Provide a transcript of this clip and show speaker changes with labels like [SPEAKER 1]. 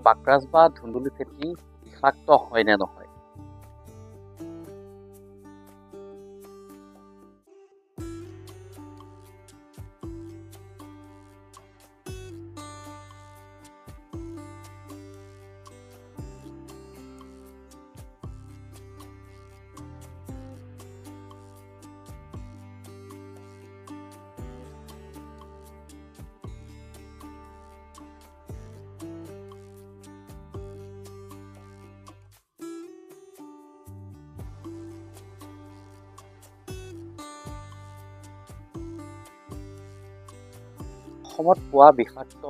[SPEAKER 1] বাকৰাজ বা ধুন্দুলি খেতি বিষাক্ত হয় নে নহয়? অসমত পোৱা বিষাক্ত